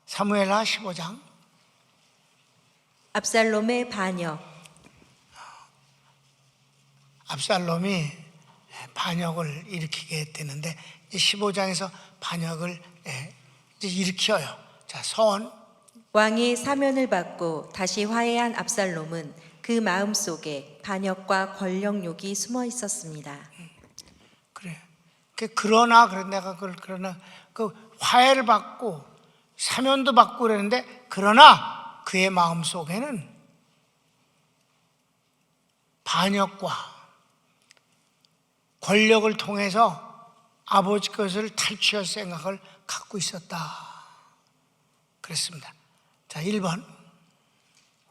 사무엘하 15장. 압살롬의 반역. 압살롬이 반역을 일으키게 되는데 15장에서 반역을 이제 일으켜요. 자, 서원. 왕의 사면을 받고 다시 화해한 압살롬은 그 마음속에 반역과 권력욕이 숨어 있었습니다. 그래. 그러나 내가 그러나 그 화해를 받고 사면도 받고 그랬는데 그러나 그의 마음 속에는 반역과 권력을 통해서 아버지 것을 탈취할 생각을 갖고 있었다. 그랬습니다. 자, 1번.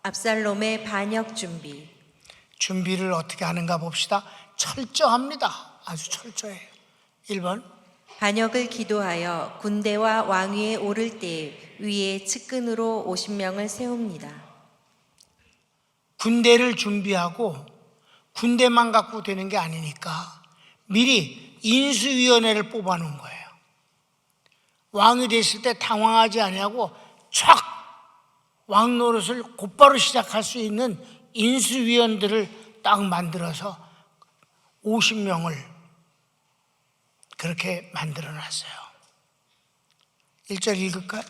압살롬의 반역 준비. 준비를 어떻게 하는가 봅시다. 철저합니다. 아주 철저해요. 1번. 반역을 기도하여 군대와 왕위에 오를 때에 위에 측근으로 50명을 세웁니다. 군대를 준비하고 군대만 갖고 되는 게 아니니까 미리 인수위원회를 뽑아놓은 거예요. 왕이 됐을 때 당황하지 아니하고 촥 왕 노릇을 곧바로 시작할 수 있는 인수위원들을 딱 만들어서 50명을 그렇게 만들어 놨어요. 1절 읽을까요?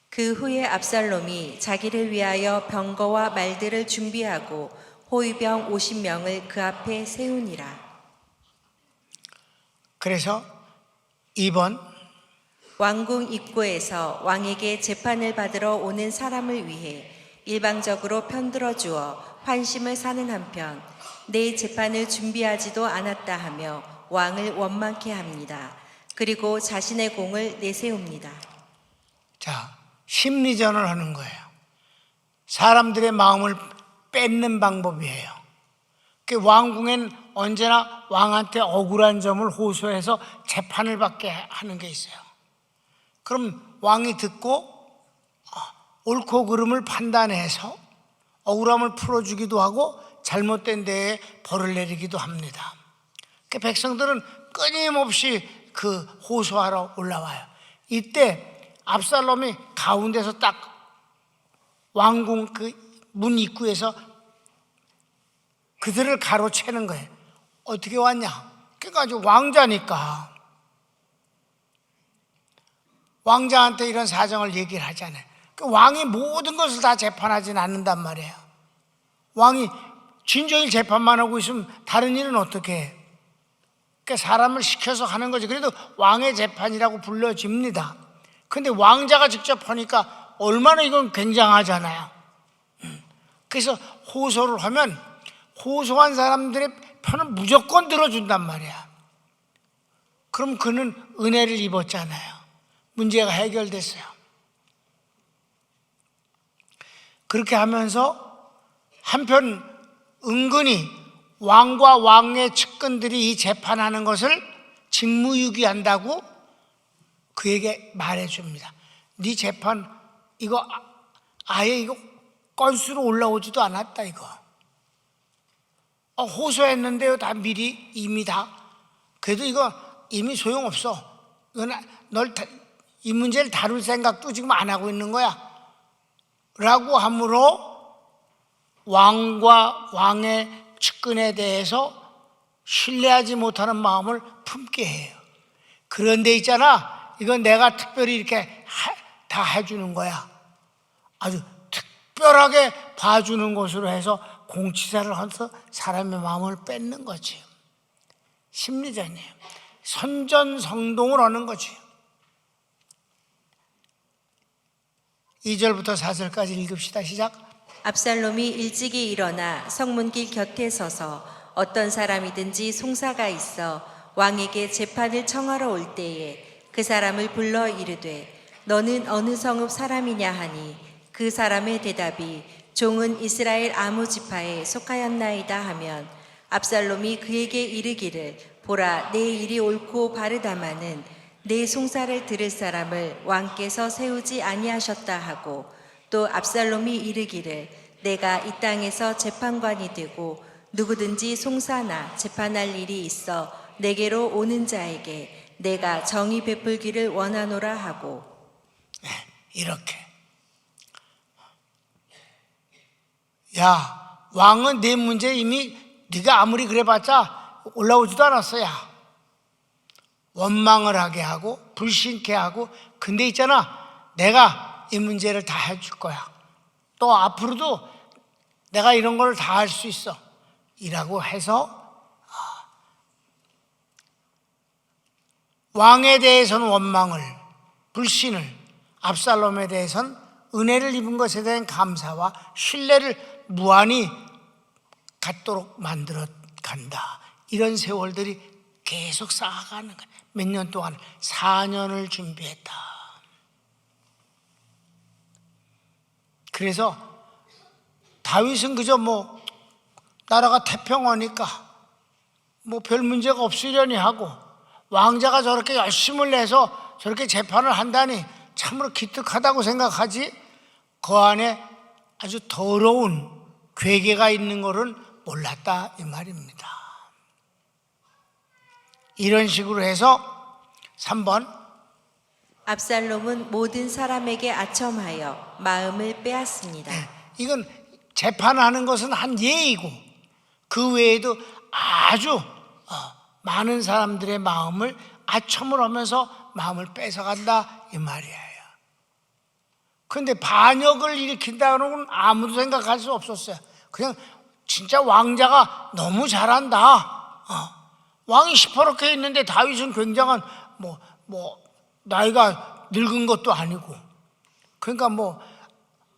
그 후에 압살롬이 자기를 위하여 병거와 말들을 준비하고 호위병 50명을 그 앞에 세우니라. 그래서 2번. 왕궁 입구에서 왕에게 재판을 받으러 오는 사람을 위해 일방적으로 편들어 주어 환심을 사는 한편 내 재판을 준비하지도 않았다 하며 왕을 원망케 합니다. 그리고 자신의 공을 내세웁니다. 자, 심리전을 하는 거예요. 사람들의 마음을 뺏는 방법이에요. 그 왕궁엔 언제나 왕한테 억울한 점을 호소해서 재판을 받게 하는 게 있어요. 그럼 왕이 듣고 옳고 그름을 판단해서 억울함을 풀어주기도 하고 잘못된 데에 벌을 내리기도 합니다. 그 백성들은 끊임없이 그 호소하러 올라와요. 이때 압살롬이 가운데서 딱 왕궁 그 문 입구에서 그들을 가로채는 거예요. 어떻게 왔냐? 그러니까 왕자니까 왕자한테 이런 사정을 얘기를 하잖아요. 그 왕이 모든 것을 다 재판하지는 않는단 말이에요. 왕이 진종일 재판만 하고 있으면 다른 일은 어떻게 해? 그러니까 사람을 시켜서 하는 거지. 그래도 왕의 재판이라고 불러집니다. 근데 왕자가 직접 하니까 얼마나 이건 굉장하잖아요. 그래서 호소를 하면 호소한 사람들의 편을 무조건 들어준단 말이야. 그럼 그는 은혜를 입었잖아요. 문제가 해결됐어요. 그렇게 하면서 한편 은근히 왕과 왕의 측근들이 이 재판하는 것을 직무유기한다고 그에게 말해줍니다. 네 재판 이거 아예 이거 건수로 올라오지도 않았다 이거. 호소했는데요 다 미리 이미 다. 그래도 이거 이미 소용없어. 이건 이 문제를 다룰 생각도 지금 안 하고 있는 거야 라고 함으로 왕과 왕의 측근에 대해서 신뢰하지 못하는 마음을 품게 해요. 그런데 있잖아, 이건 내가 특별히 이렇게 다 해주는 거야. 아주 특별하게 봐주는 것으로 해서 공치사를 해서 사람의 마음을 뺏는 거지. 심리전이에요. 선전성동을 하는 거지. 2절부터 4절까지 읽읍시다. 시작. 압살롬이 일찍이 일어나 성문길 곁에 서서 어떤 사람이든지 송사가 있어 왕에게 재판을 청하러 올 때에 그 사람을 불러 이르되 너는 어느 성읍 사람이냐 하니 그 사람의 대답이 종은 이스라엘 아무 지파에 속하였나이다 하면 압살롬이 그에게 이르기를 보라 내 일이 옳고 바르다마는 내 송사를 들을 사람을 왕께서 세우지 아니하셨다 하고 또 압살롬이 이르기를 내가 이 땅에서 재판관이 되고 누구든지 송사나 재판할 일이 있어 내게로 오는 자에게 내가 정의 베풀기를 원하노라 하고. 이렇게. 야, 왕은 내 문제 이미 네가 아무리 그래봤자 올라오지도 않았어. 야, 원망을 하게 하고 불신케 하고, 근데 있잖아, 내가 이 문제를 다 해줄 거야. 또 앞으로도 내가 이런 걸 다 할 수 있어 이라고 해서 왕에 대해서는 원망을, 불신을, 압살롬에 대해서는 은혜를 입은 것에 대한 감사와 신뢰를 무한히 갖도록 만들어 간다. 이런 세월들이 계속 쌓아가는 거야. 몇 년 동안 4년을 준비했다. 그래서 다윗은 그저 나라가 태평하니까 별 문제가 없으려니 하고, 왕자가 저렇게 열심을 내서 저렇게 재판을 한다니 참으로 기특하다고 생각하지, 그 안에 아주 더러운 괴계가 있는 것은 몰랐다 이 말입니다. 이런 식으로 해서 3번, 압살롬은 모든 사람에게 아첨하여 마음을 빼앗습니다. 이건 재판하는 것은 한 예이고, 그 외에도 아주 많은 사람들의 마음을 아첨을 하면서 마음을 뺏어간다 이 말이에요. 그런데 반역을 일으킨다는 건 아무도 생각할 수 없었어요. 그냥 진짜 왕자가 너무 잘한다. 왕이 시퍼렇게 있는데 다윗은 굉장한 나이가 늙은 것도 아니고, 그러니까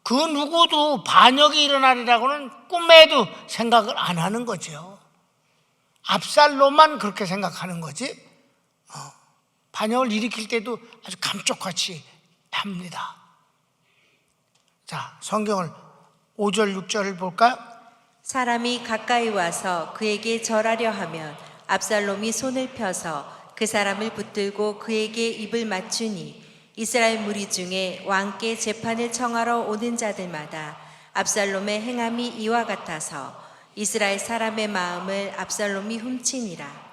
그 누구도 반역이 일어나리라고는 꿈에도 생각을 안 하는 거죠. 압살롬만 그렇게 생각하는 거지, 반역을 일으킬 때도 아주 감쪽같이 합니다. 자, 성경을 5절 6절을 볼까요? 사람이 가까이 와서 그에게 절하려 하면 압살롬이 손을 펴서 그 사람을 붙들고 그에게 입을 맞추니, 이스라엘 무리 중에 왕께 재판을 청하러 오는 자들마다 압살롬의 행함이 이와 같아서 이스라엘 사람의 마음을 압살롬이 훔치니라.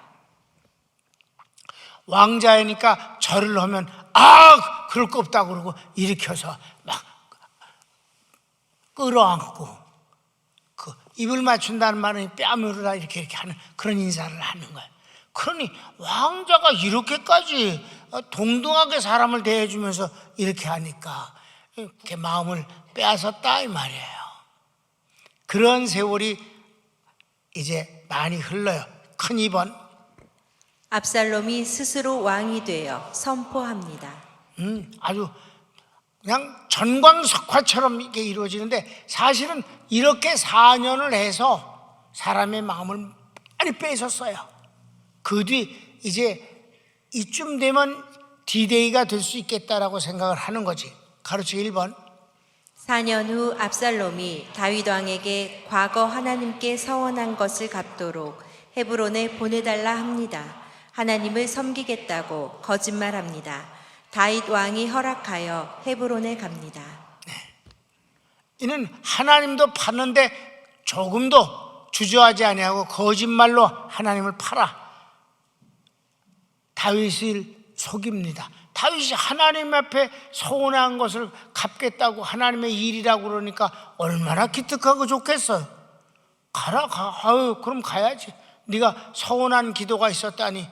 왕자이니까 절을 하면 그럴 거 없다고 그러고 일으켜서 막 끌어안고, 그 입을 맞춘다는 말은 뺨으로라 이렇게 하는 그런 인사를 하는 거예요. 그러니 왕자가 이렇게까지 동등하게 사람을 대해주면서 이렇게 하니까 이렇게 마음을 빼앗았다 이 말이에요. 그런 세월이 이제 많이 흘러요. 큰 2번, 압살롬이 스스로 왕이 되어 선포합니다. 아주 그냥 전광석화처럼 이게 이루어지는데, 사실은 이렇게 4년을 해서 사람의 마음을 많이 뺏었어요. 그 뒤 이제 이쯤 되면 디데이가 될 수 있겠다라고 생각을 하는 거지. 가르치기 1번, 4년 후 압살롬이 다윗 왕에게 과거 하나님께 서원한 것을 갚도록 헤브론에 보내달라 합니다. 하나님을 섬기겠다고 거짓말합니다. 다윗 왕이 허락하여 헤브론에 갑니다. 이는 하나님도 파는데 조금도 주저하지 아니하고 거짓말로 하나님을 팔아 다윗을 속입니다. 다윗이 하나님 앞에 서운한 것을 갚겠다고 하나님의 일이라고 그러니까 얼마나 기특하고 좋겠어요. 가라, 그럼 가야지. 네가 서운한 기도가 있었다니,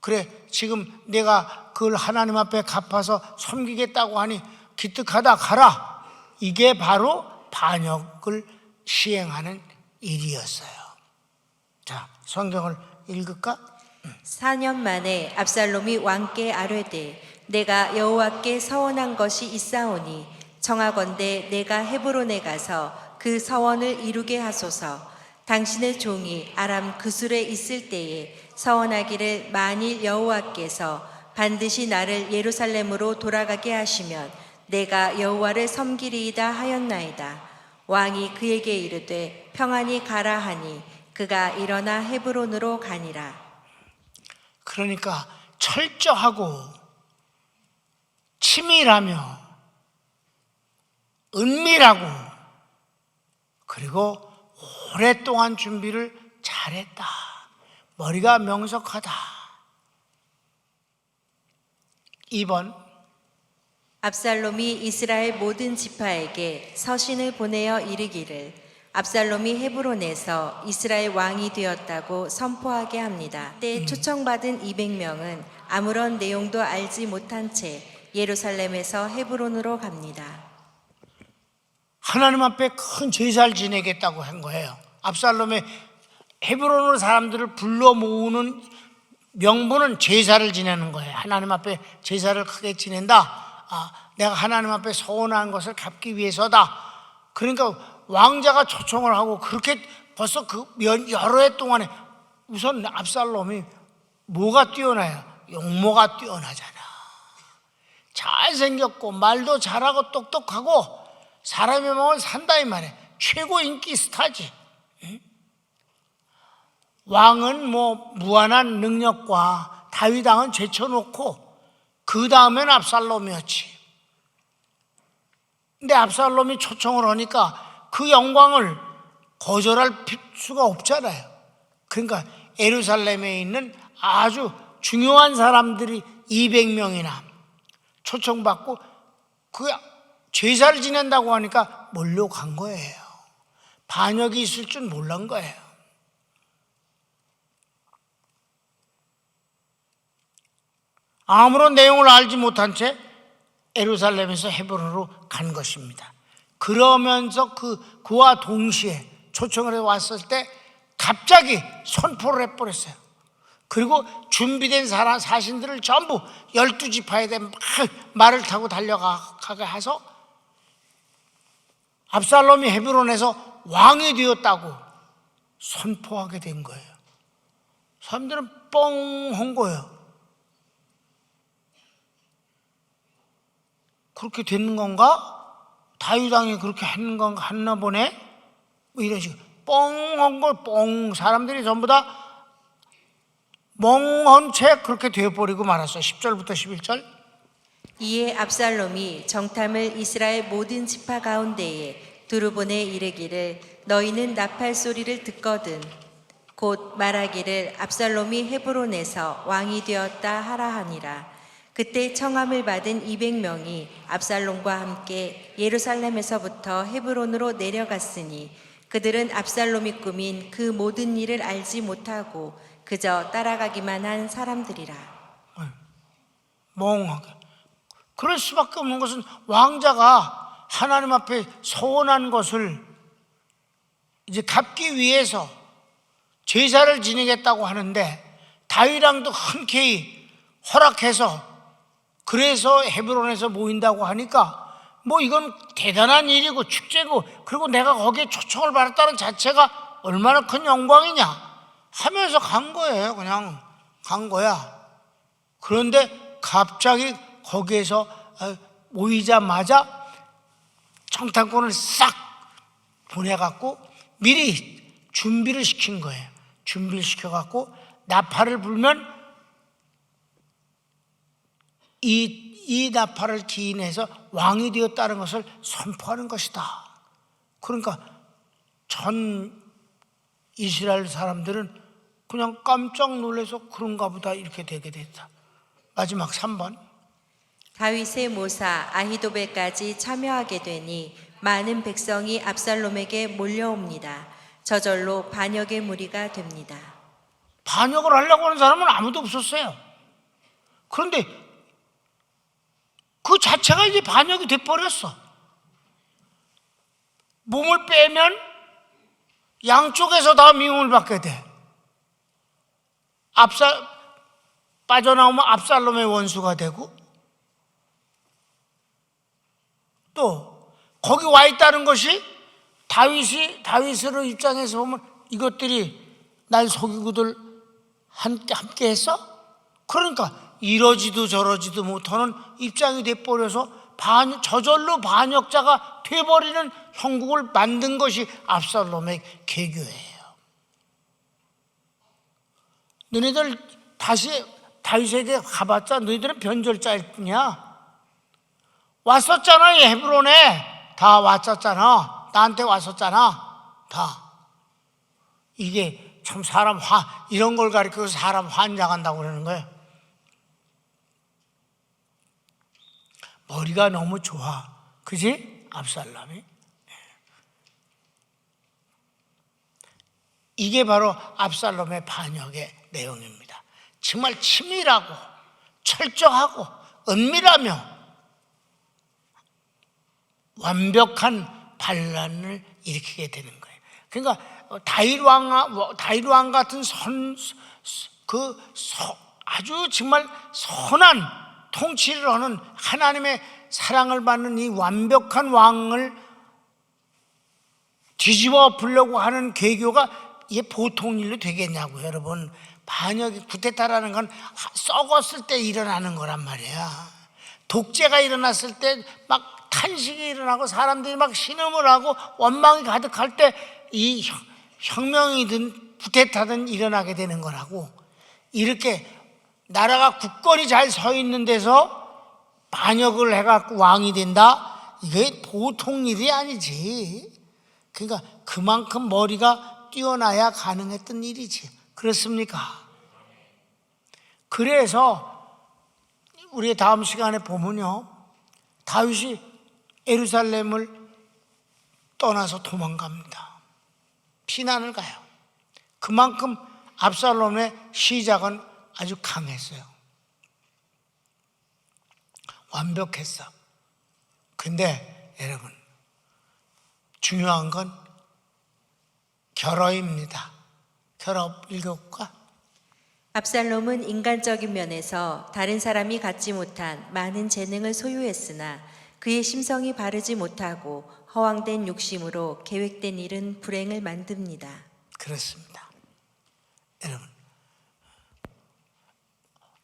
그래 지금 내가 그걸 하나님 앞에 갚아서 섬기겠다고 하니 기특하다, 가라. 이게 바로 반역을 시행하는 일이었어요. 자, 성경을 읽을까? 4년 만에 압살롬이 왕께 아뢰되 내가 여호와께 서원한 것이 있사오니 청하건대 내가 헤브론에 가서 그 서원을 이루게 하소서. 당신의 종이 아람 그술에 있을 때에 서원하기를 만일 여호와께서 반드시 나를 예루살렘으로 돌아가게 하시면 내가 여호와를 섬기리이다 하였나이다. 왕이 그에게 이르되 평안히 가라 하니 그가 일어나 헤브론으로 가니라. 그러니까 철저하고 치밀하며 은밀하고 그리고 오랫동안 준비를 잘했다. 머리가 명석하다. 2번, 압살롬이 이스라엘 모든 지파에게 서신을 보내어 이르기를 압살롬이 헤브론에서 이스라엘 왕이 되었다고 선포하게 합니다. 때 초청받은 200명은 아무런 내용도 알지 못한 채 예루살렘에서 헤브론으로 갑니다. 하나님 앞에 큰 제사를 지내겠다고 한 거예요. 압살롬의 헤브론으로 사람들을 불러 모으는 명분은 제사를 지내는 거예요. 하나님 앞에 제사를 크게 지낸다. 내가 하나님 앞에 서원한 것을 갚기 위해서다. 그러니까 왕자가 초청을 하고 그렇게 벌써 여러 해 동안에 우선 압살롬이 뭐가 뛰어나요? 용모가 뛰어나잖아. 잘생겼고 말도 잘하고 똑똑하고 사람의 마음을 산다 이 말이에요. 최고 인기 스타지. 왕은 뭐 무한한 능력과 다윗 왕은 제쳐놓고 그 다음엔 압살롬이었지. 근데 압살롬이 초청을 하니까 그 영광을 거절할 수가 없잖아요. 그러니까 예루살렘에 있는 아주 중요한 사람들이 200명이나 초청받고 그 제사를 지낸다고 하니까 몰려간 거예요. 반역이 있을 줄 몰란 거예요. 아무런 내용을 알지 못한 채 예루살렘에서 헤브론으로 간 것입니다. 그러면서 그와 동시에 초청을 해 왔을 때 갑자기 선포를 해버렸어요. 그리고 준비된 사신들을 전부 12지파에 대한 말을 타고 달려가게 해서 압살롬이 헤브론에서 왕이 되었다고 선포하게 된 거예요. 사람들은 뻥한 거예요. 그렇게 되는 건가? 다윗 왕이 그렇게 하는 건가? 했나 보네? 뭐 이런 식으로 뻥한 걸 뻥. 사람들이 전부 다 멍한 채 그렇게 되어버리고 말았어요. 10절부터 11절. 이에 압살롬이 정탐을 이스라엘 모든 지파 가운데에 두루 보내 이르기를 너희는 나팔 소리를 듣거든 곧 말하기를 압살롬이 헤브론에서 왕이 되었다 하라 하니라. 그때 청함을 받은 200명이 압살롬과 함께 예루살렘에서부터 헤브론으로 내려갔으니 그들은 압살롬이 꾸민 그 모든 일을 알지 못하고 그저 따라가기만 한 사람들이라. 멍하게. 그럴 수밖에 없는 것은 왕자가 하나님 앞에 서원한 것을 이제 갚기 위해서 제사를 지내겠다고 하는데 다윗 왕도 흔쾌히 허락해서 그래서 헤브론에서 모인다고 하니까 뭐 이건 대단한 일이고 축제고 그리고 내가 거기에 초청을 받았다는 자체가 얼마나 큰 영광이냐 하면서 간 거예요. 그냥 간 거야. 그런데 갑자기 거기에서 모이자마자 청탁권을 싹 보내갖고 미리 준비를 시킨 거예요. 준비를 시켜갖고 나팔을 불면 이 나팔을 기인해서 왕이 되었다는 것을 선포하는 것이다. 그러니까 전 이스라엘 사람들은 그냥 깜짝 놀라서 그런가 보다 이렇게 되게 됐다. 마지막 3번. 다윗의 모사 아히도벨까지 참여하게 되니 많은 백성이 압살롬에게 몰려옵니다. 저절로 반역의 무리가 됩니다. 반역을 하려고 하는 사람은 아무도 없었어요. 그런데 그 자체가 이제 반역이 돼버렸어. 몸을 빼면 양쪽에서 다 미움을 받게 돼. 빠져나오면 압살롬의 원수가 되고 또 거기 와 있다는 것이 다윗으로 입장에서 보면 이것들이 날 속이고들 함께 했어? 그러니까 이러지도 저러지도 못하는 입장이 돼버려서 저절로 반역자가 돼버리는 형국을 만든 것이 압살롬의 계교예요. 너희들 다시 다윗에게 가봤자 너희들은 변절자일 뿐이야. 왔었잖아. 헤브론에 다 왔었잖아. 나한테 왔었잖아. 다. 이게 참 사람 이런 걸 가리켜서 사람 환장한다고 그러는 거예요. 머리가 너무 좋아. 그지? 압살롬이. 이게 바로 압살롬의 반역의 내용입니다. 정말 치밀하고 철저하고 은밀하며 완벽한 반란을 일으키게 되는 거예요. 그러니까 다윗 왕 같은 아주 정말 선한 통치를 하는 하나님의 사랑을 받는 이 완벽한 왕을 뒤집어 엎으려고 하는 괴교가 이게 보통 일로 되겠냐고요. 여러분, 반역이 쿠데타라는 건 썩었을 때 일어나는 거란 말이야. 독재가 일어났을 때 막 탄식이 일어나고 사람들이 막 신음을 하고 원망이 가득할 때 이 혁명이든 쿠데타든 일어나게 되는 거라고. 이렇게 나라가 굳건히 잘 서 있는 데서 반역을 해갖고 왕이 된다? 이게 보통 일이 아니지. 그러니까 그만큼 머리가 뛰어나야 가능했던 일이지. 그렇습니까? 그래서 우리 다음 시간에 보면요, 다윗이 예루살렘을 떠나서 도망갑니다. 피난을 가요. 그만큼 압살롬의 시작은 아주 강했어요. 완벽했어. 근데 여러분, 중요한 건 결어입니다. 결어 읽어볼까? 압살롬은 인간적인 면에서 다른 사람이 갖지 못한 많은 재능을 소유했으나 그의 심성이 바르지 못하고 허황된 욕심으로 계획된 일은 불행을 만듭니다. 그렇습니다. 여러분,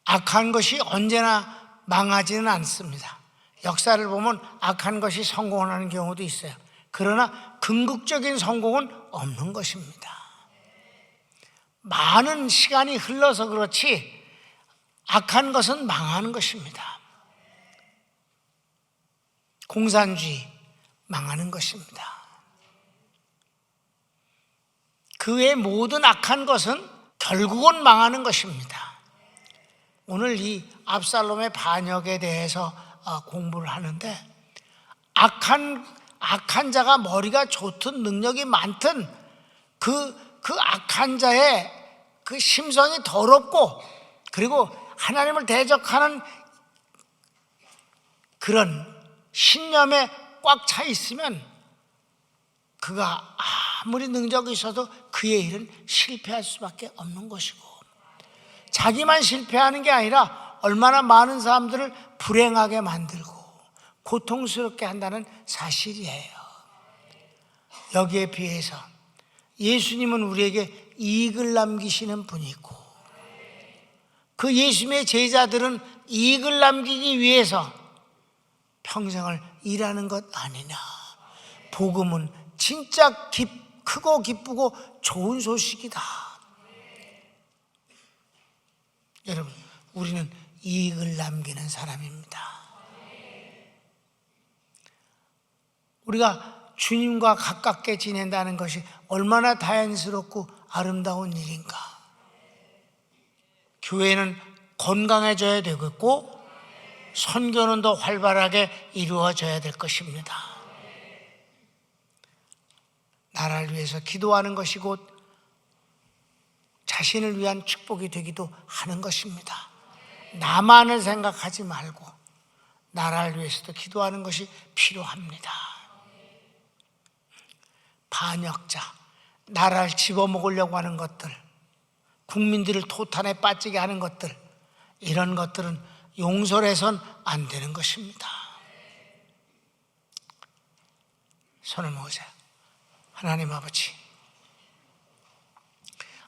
악한 것이 언제나 망하지는 않습니다. 역사를 보면 악한 것이 성공하는 경우도 있어요. 그러나 궁극적인 성공은 없는 것입니다. 많은 시간이 흘러서 그렇지 악한 것은 망하는 것입니다. 공산주의 망하는 것입니다. 그 외 모든 악한 것은 결국은 망하는 것입니다. 오늘 이 압살롬의 반역에 대해서 공부를 하는데, 악한 자가 머리가 좋든 능력이 많든 그 악한 자의 그 심성이 더럽고 그리고 하나님을 대적하는 그런 신념에 꽉 차 있으면 그가 아무리 능력이 있어도 그의 일은 실패할 수밖에 없는 것이고, 자기만 실패하는 게 아니라 얼마나 많은 사람들을 불행하게 만들고 고통스럽게 한다는 사실이에요. 여기에 비해서 예수님은 우리에게 이익을 남기시는 분이고, 그 예수님의 제자들은 이익을 남기기 위해서 평생을 일하는 것 아니냐. 복음은 진짜 크고 기쁘고 좋은 소식이다. 여러분, 우리는 이익을 남기는 사람입니다. 우리가 주님과 가깝게 지낸다는 것이 얼마나 다행스럽고 아름다운 일인가. 교회는 건강해져야 되겠고 선교는 더 활발하게 이루어져야 될 것입니다. 나라를 위해서 기도하는 것이 곧 자신을 위한 축복이 되기도 하는 것입니다. 나만을 생각하지 말고 나라를 위해서도 기도하는 것이 필요합니다. 반역자, 나라를 집어먹으려고 하는 것들, 국민들을 토탄에 빠지게 하는 것들, 이런 것들은 용서를 해서는 안 되는 것입니다. 손을 모으세요. 하나님 아버지,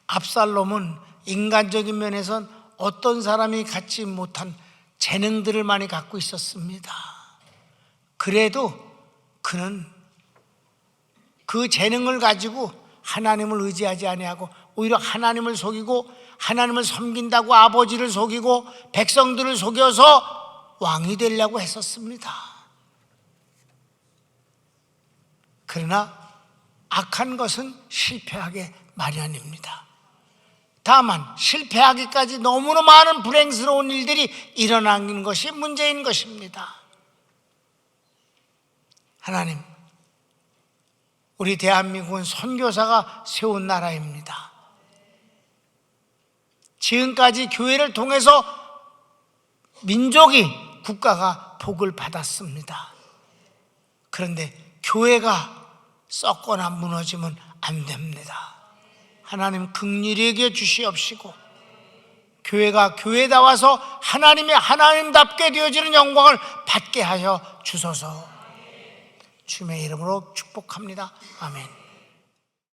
압살롬은 인간적인 면에선 어떤 사람이 갖지 못한 재능들을 많이 갖고 있었습니다. 그래도 그는 그 재능을 가지고 하나님을 의지하지 아니하고 오히려 하나님을 속이고 하나님을 섬긴다고 아버지를 속이고 백성들을 속여서 왕이 되려고 했었습니다. 그러나 악한 것은 실패하게 마련입니다. 다만 실패하기까지 너무나 많은 불행스러운 일들이 일어나는 것이 문제인 것입니다. 하나님, 우리 대한민국은 선교사가 세운 나라입니다. 지금까지 교회를 통해서 민족이, 국가가 복을 받았습니다. 그런데 교회가 썩거나 무너지면 안 됩니다. 하나님 긍휼히 여겨 주시옵시고, 교회가 교회다워서 하나님의 하나님답게 되어지는 영광을 받게 하여 주소서. 주님의 이름으로 축복합니다. 아멘.